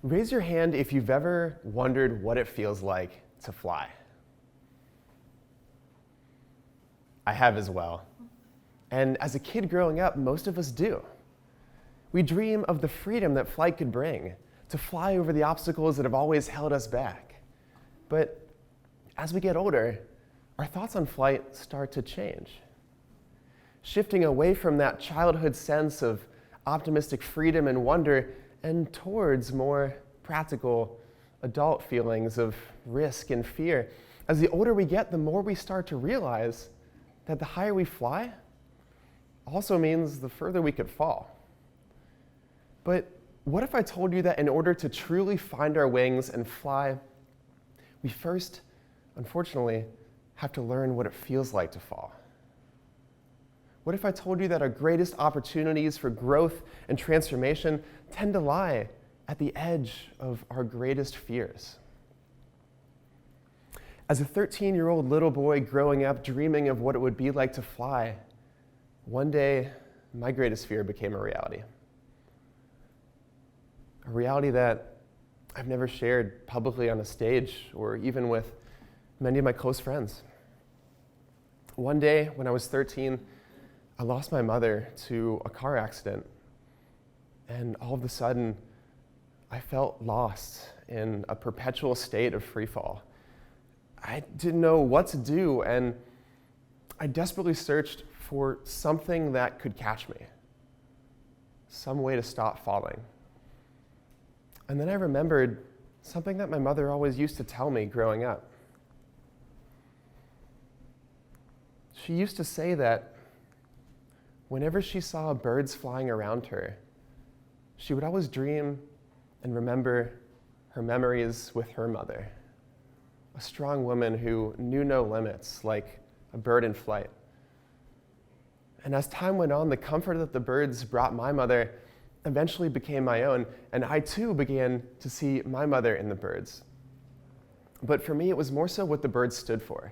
Raise your hand if you've ever wondered what it feels like to fly. I have as well. And as a kid growing up, most of us do. We dream of the freedom that flight could bring, to fly over the obstacles that have always held us back. But as we get older, our thoughts on flight start to change. Shifting away from that childhood sense of optimistic freedom and wonder and towards more practical adult feelings of risk and fear. As the older we get, the more we start to realize that the higher we fly also means the further we could fall. But what if I told you that in order to truly find our wings and fly, we first, unfortunately, have to learn what it feels like to fall? What if I told you that our greatest opportunities for growth and transformation tend to lie at the edge of our greatest fears? As a 13-year-old little boy growing up dreaming of what it would be like to fly, one day my greatest fear became a reality. A reality that I've never shared publicly on a stage or even with many of my close friends. One day when I was 13, I lost my mother to a car accident, and all of a sudden, I felt lost in a perpetual state of free fall. I didn't know what to do, and I desperately searched for something that could catch me, some way to stop falling. And then I remembered something that my mother always used to tell me growing up. She used to say that whenever she saw birds flying around her, she would always dream and remember her memories with her mother, a strong woman who knew no limits, like a bird in flight. And as time went on, the comfort that the birds brought my mother eventually became my own, and I too began to see my mother in the birds. But for me, it was more so what the birds stood for.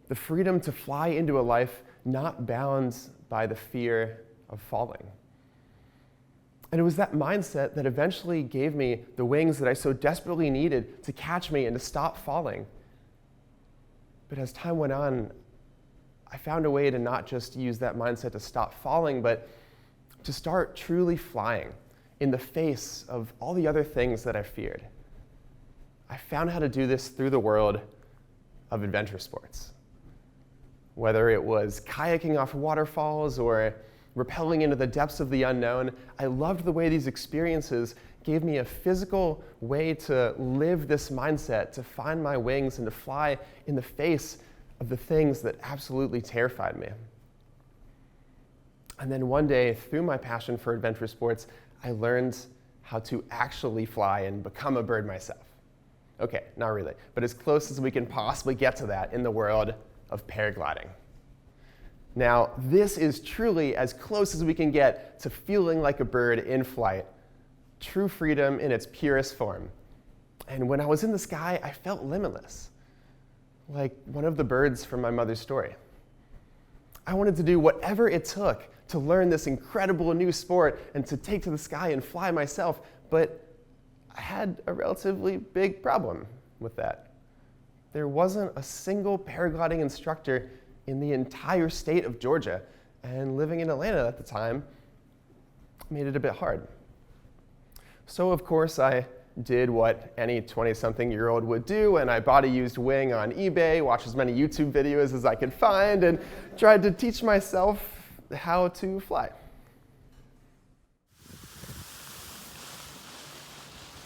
The freedom to fly into a life not bound by the fear of falling. And it was that mindset that eventually gave me the wings that I so desperately needed to catch me and to stop falling. But as time went on, I found a way to not just use that mindset to stop falling, but to start truly flying in the face of all the other things that I feared. I found how to do this through the world of adventure sports. Whether it was kayaking off waterfalls or rappelling into the depths of the unknown, I loved the way these experiences gave me a physical way to live this mindset, to find my wings and to fly in the face of the things that absolutely terrified me. And then one day, through my passion for adventure sports, I learned how to actually fly and become a bird myself. Okay, not really, but as close as we can possibly get to that in the world of paragliding. Now, this is truly as close as we can get to feeling like a bird in flight, true freedom in its purest form. And when I was in the sky, I felt limitless, like one of the birds from my mother's story. I wanted to do whatever it took to learn this incredible new sport and to take to the sky and fly myself, but I had a relatively big problem with that. There wasn't a single paragliding instructor in the entire state of Georgia, and living in Atlanta at the time made it a bit hard. So of course I did what any 20-something-year-old would do, and I bought a used wing on eBay, watched as many YouTube videos as I could find, and tried to teach myself how to fly.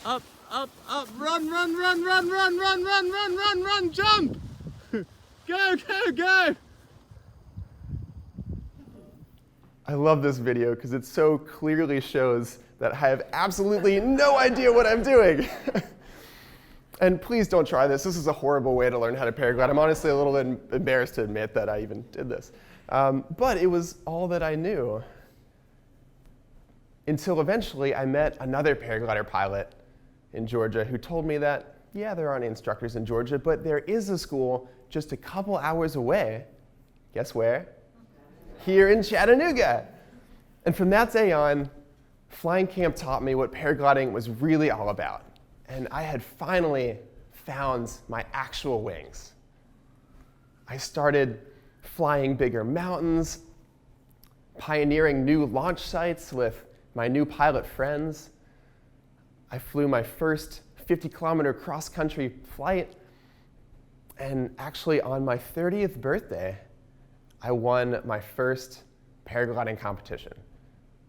Up, up, up, run, run, run, run, run, run, run, run, run, run, jump! Go, go, go! I love this video because it so clearly shows that I have absolutely no idea what I'm doing. And please don't try this. This is a horrible way to learn how to paraglide. I'm honestly a little bit embarrassed to admit that I even did this. But it was all that I knew. Until eventually I met another paraglider pilot in Georgia who told me that, yeah, there aren't instructors in Georgia, but there is a school just a couple hours away. Guess where? Here in Chattanooga. And from that day on, Flying camp taught me what paragliding was really all about, and I had finally found my actual wings. I started flying bigger mountains, pioneering new launch sites with my new pilot friends. I flew my first 50-kilometer cross-country flight, and actually on my 30th birthday, I won my first paragliding competition.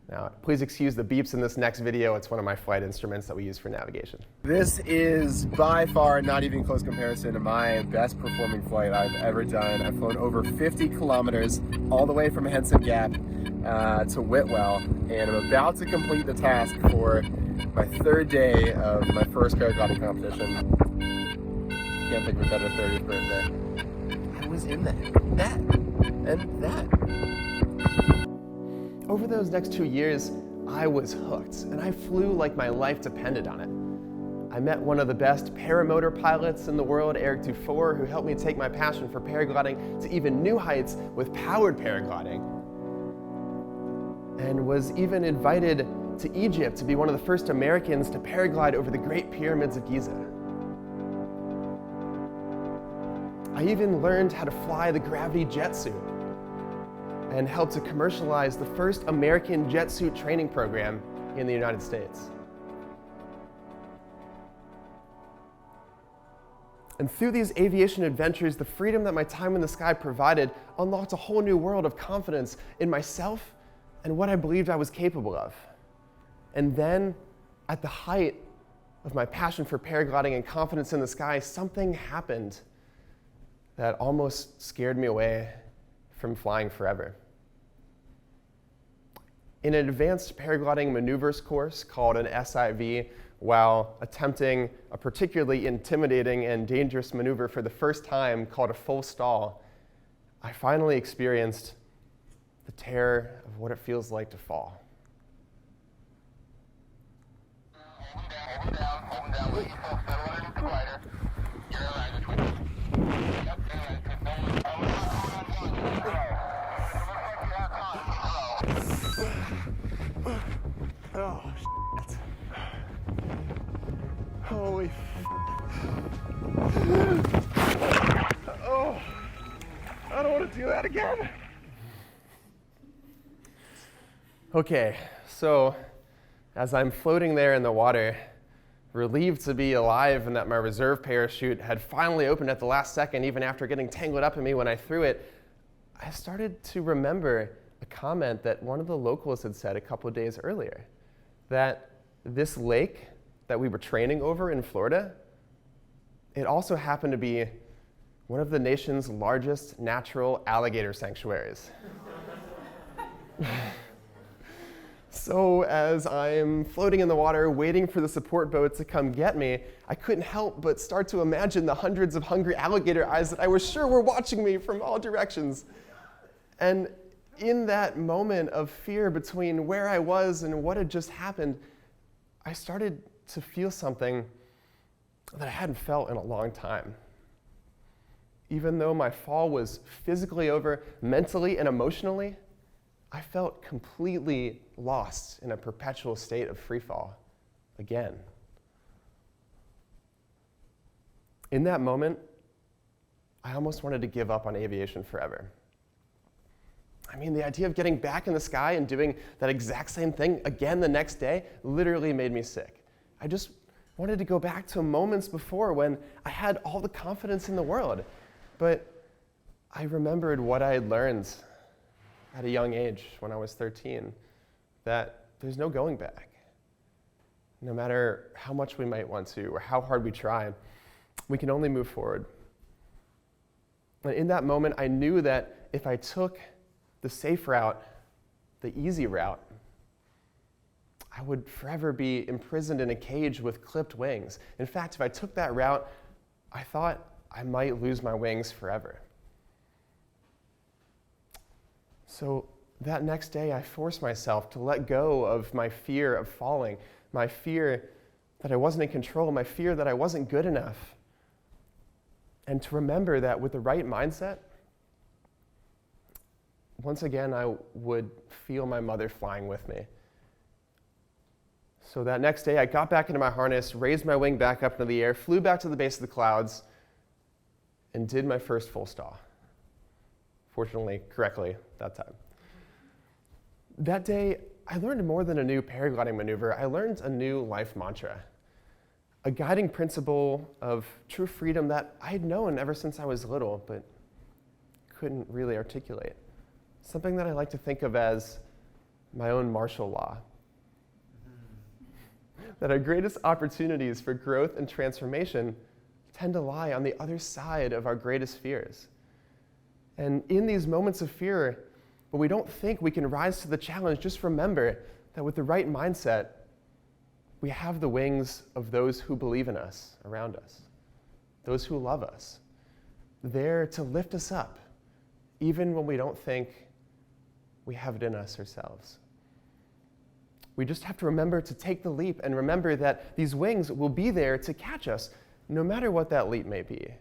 Now, please excuse the beeps in this next video. It's one of my flight instruments that we use for navigation. This is by far, not even close comparison, to my best performing flight I've ever done. I've flown over 50 kilometers all the way from Henson Gap to Whitwell, and I'm about to complete the task for my third day of my first paragliding competition. Can't think of a better 30th birthday. I was in that, and that. Over those next 2 years, I was hooked, and I flew like my life depended on it. I met one of the best paramotor pilots in the world, Eric Dufour, who helped me take my passion for paragliding to even new heights with powered paragliding, and was even invited to Egypt to be one of the first Americans to paraglide over the Great Pyramids of Giza. I even learned how to fly the Gravity jet suit and helped to commercialize the first American jet suit training program in the United States. And through these aviation adventures, the freedom that my time in the sky provided unlocked a whole new world of confidence in myself and what I believed I was capable of. And then, at the height of my passion for paragliding and confidence in the sky, something happened that almost scared me away from flying forever. In an advanced paragliding maneuvers course called an SIV, while attempting a particularly intimidating and dangerous maneuver for the first time called a full stall, I finally experienced the terror of what it feels like to fall. Hold down, let yourself settle underneath the glider. You're all right, this way. Yep, oh, shit. Holy oh, I don't want to do that again. Okay, so as I'm floating there in the water, relieved to be alive and that my reserve parachute had finally opened at the last second, even after getting tangled up in me when I threw it, I started to remember a comment that one of the locals had said a couple of days earlier, that this lake that we were training over in Florida, it also happened to be one of the nation's largest natural alligator sanctuaries. So as I'm floating in the water, waiting for the support boat to come get me, I couldn't help but start to imagine the hundreds of hungry alligator eyes that I was sure were watching me from all directions. And in that moment of fear between where I was and what had just happened, I started to feel something that I hadn't felt in a long time. Even though my fall was physically over, mentally and emotionally, I felt completely lost in a perpetual state of free fall again. In that moment, I almost wanted to give up on aviation forever. I mean, the idea of getting back in the sky and doing that exact same thing again the next day literally made me sick. I just wanted to go back to moments before when I had all the confidence in the world. But I remembered what I had learned at a young age when I was 13, that there's no going back. No matter how much we might want to or how hard we try, we can only move forward. And in that moment, I knew that if I took the safe route, the easy route, I would forever be imprisoned in a cage with clipped wings. In fact, if I took that route, I thought I might lose my wings forever. So that next day, I forced myself to let go of my fear of falling, my fear that I wasn't in control, my fear that I wasn't good enough, and to remember that with the right mindset, once again, I would feel my mother flying with me. So that next day, I got back into my harness, raised my wing back up into the air, flew back to the base of the clouds, and did my first full stall. Fortunately, correctly that time. That day, I learned more than a new paragliding maneuver. I learned a new life mantra, a guiding principle of true freedom that I had known ever since I was little, but couldn't really articulate. Something that I like to think of as my own martial law. That our greatest opportunities for growth and transformation tend to lie on the other side of our greatest fears. And in these moments of fear, when we don't think we can rise to the challenge, just remember that with the right mindset, we have the wings of those who believe in us around us, those who love us, there to lift us up, even when we don't think we have it in us ourselves. We just have to remember to take the leap and remember that these wings will be there to catch us, no matter what that leap may be,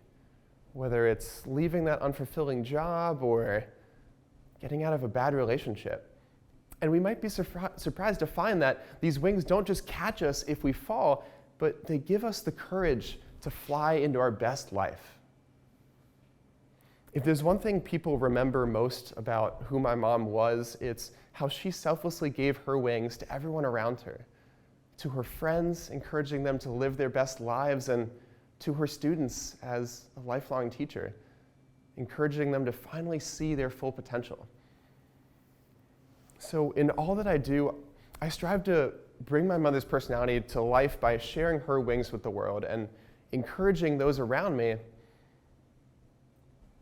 whether it's leaving that unfulfilling job or getting out of a bad relationship. And we might be surprised to find that these wings don't just catch us if we fall, but they give us the courage to fly into our best life. If there's one thing people remember most about who my mom was, it's how she selflessly gave her wings to everyone around her, to her friends, encouraging them to live their best lives, and to her students as a lifelong teacher, encouraging them to finally see their full potential. So in all that I do, I strive to bring my mother's personality to life by sharing her wings with the world and encouraging those around me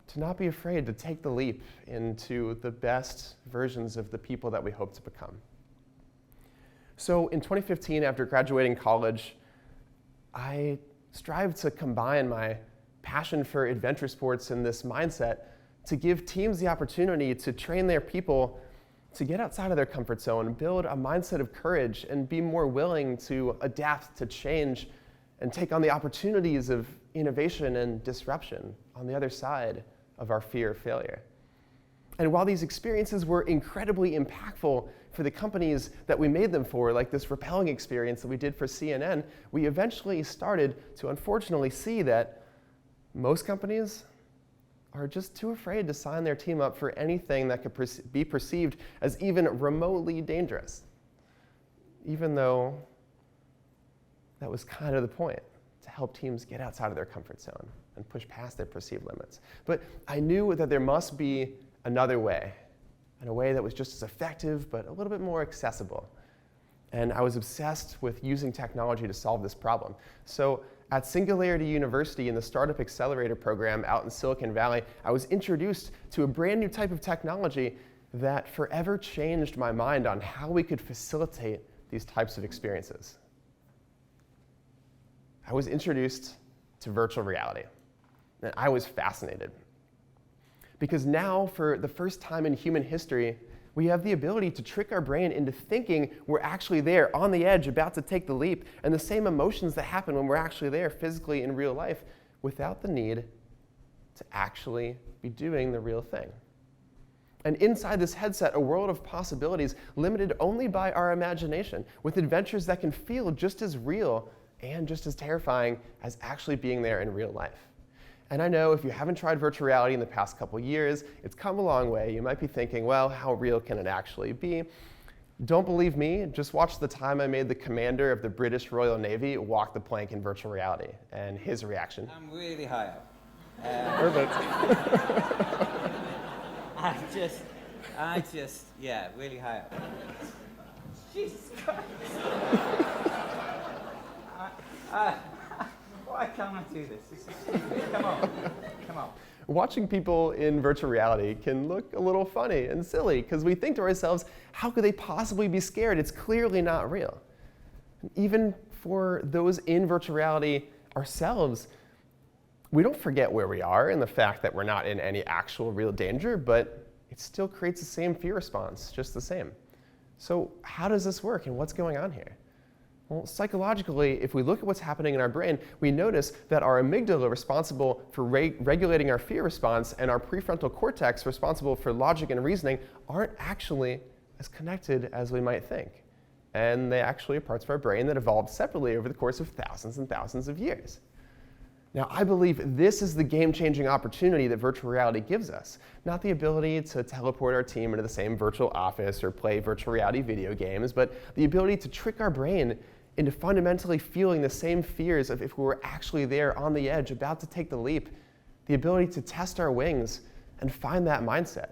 to not be afraid to take the leap into the best versions of the people that we hope to become. So in 2015, after graduating college, I strived to combine my passion for adventure sports and this mindset to give teams the opportunity to train their people to get outside of their comfort zone, build a mindset of courage, and be more willing to adapt to change and take on the opportunities of innovation and disruption on the other side of our fear of failure. And while these experiences were incredibly impactful for the companies that we made them for, like this rappelling experience that we did for CNN, we eventually started to unfortunately see that most companies are just too afraid to sign their team up for anything that could be perceived as even remotely dangerous, even though that was kind of the point, to help teams get outside of their comfort zone and push past their perceived limits. But I knew that there must be another way, and a way that was just as effective but a little bit more accessible. And I was obsessed with using technology to solve this problem. So at Singularity University in the Startup Accelerator program out in Silicon Valley, I was introduced to a brand new type of technology that forever changed my mind on how we could facilitate these types of experiences. I was introduced to virtual reality, and I was fascinated. Because now, for the first time in human history, we have the ability to trick our brain into thinking we're actually there, on the edge, about to take the leap, and the same emotions that happen when we're actually there physically in real life, without the need to actually be doing the real thing. And inside this headset, a world of possibilities limited only by our imagination, with adventures that can feel just as real and just as terrifying as actually being there in real life. And I know if you haven't tried virtual reality in the past couple years, it's come a long way. You might be thinking, well, how real can it actually be? Don't believe me, just watch the time I made the commander of the British Royal Navy walk the plank in virtual reality and his reaction. I'm really high up. Perfect. Yeah, really high up. Jesus Christ. Why can't I do this? This is stupid. Come on. Watching people in virtual reality can look a little funny and silly because we think to ourselves, how could they possibly be scared? It's clearly not real. And even for those in virtual reality ourselves, we don't forget where we are and the fact that we're not in any actual real danger, but it still creates the same fear response, just the same. So how does this work and what's going on here? Well, psychologically, if we look at what's happening in our brain, we notice that our amygdala, responsible for regulating our fear response, and our prefrontal cortex, responsible for logic and reasoning, aren't actually as connected as we might think. and they actually are parts of our brain that evolved separately over the course of thousands and thousands of years. Now, I believe this is the game-changing opportunity that virtual reality gives us, not the ability to teleport our team into the same virtual office or play virtual reality video games, but the ability to trick our brain into fundamentally feeling the same fears of if we were actually there on the edge, about to take the leap, the ability to test our wings and find that mindset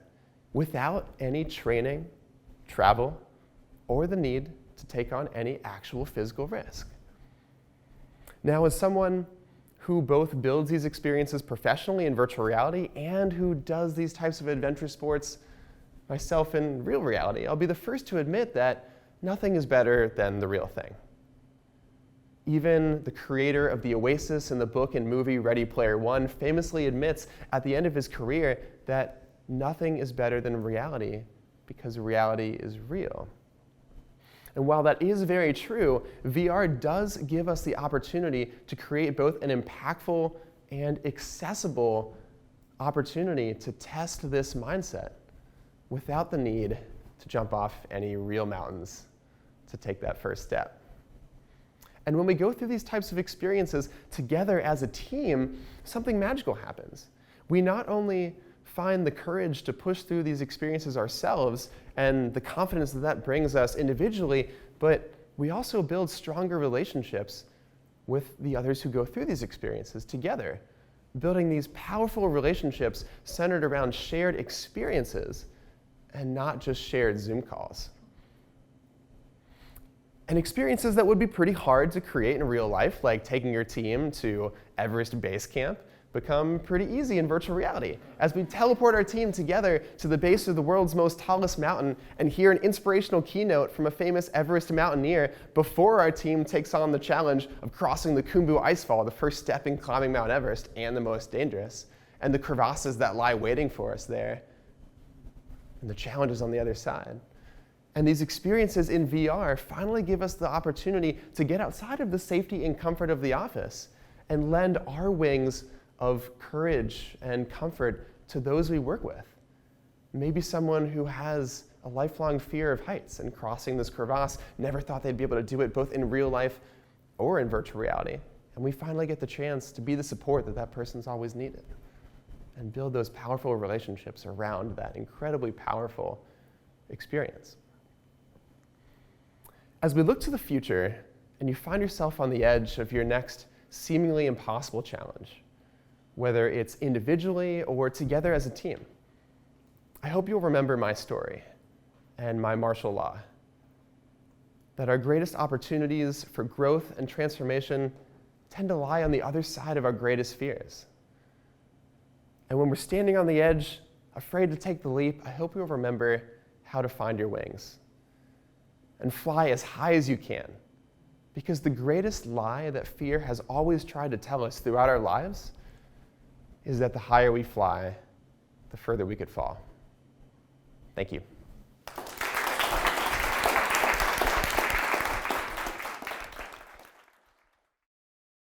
without any training, travel, or the need to take on any actual physical risk. Now, as someone who both builds these experiences professionally in virtual reality and who does these types of adventure sports myself in real reality, I'll be the first to admit that nothing is better than the real thing. Even the creator of the Oasis in the book and movie Ready Player One famously admits at the end of his career that nothing is better than reality because reality is real. And while that is very true, VR does give us the opportunity to create both an impactful and accessible opportunity to test this mindset without the need to jump off any real mountains to take that first step. And when we go through these types of experiences together as a team, something magical happens. We not only find the courage to push through these experiences ourselves and the confidence that that brings us individually, but we also build stronger relationships with the others who go through these experiences together, building these powerful relationships centered around shared experiences and not just shared Zoom calls. And experiences that would be pretty hard to create in real life, like taking your team to Everest Base Camp, become pretty easy in virtual reality as we teleport our team together to the base of the world's most tallest mountain and hear an inspirational keynote from a famous Everest mountaineer before our team takes on the challenge of crossing the Khumbu Icefall, the first step in climbing Mount Everest and the most dangerous, and the crevasses that lie waiting for us there, and the challenges on the other side. And these experiences in VR finally give us the opportunity to get outside of the safety and comfort of the office and lend our wings of courage and comfort to those we work with. Maybe someone who has a lifelong fear of heights and crossing this crevasse never thought they'd be able to do it both in real life or in virtual reality. And we finally get the chance to be the support that that person's always needed and build those powerful relationships around that incredibly powerful experience. As we look to the future and you find yourself on the edge of your next seemingly impossible challenge, whether it's individually or together as a team, I hope you'll remember my story and my martial law, that our greatest opportunities for growth and transformation tend to lie on the other side of our greatest fears. And when we're standing on the edge, afraid to take the leap, I hope you'll remember how to find your wings and fly as high as you can. Because the greatest lie that fear has always tried to tell us throughout our lives is that the higher we fly, the further we could fall. Thank you.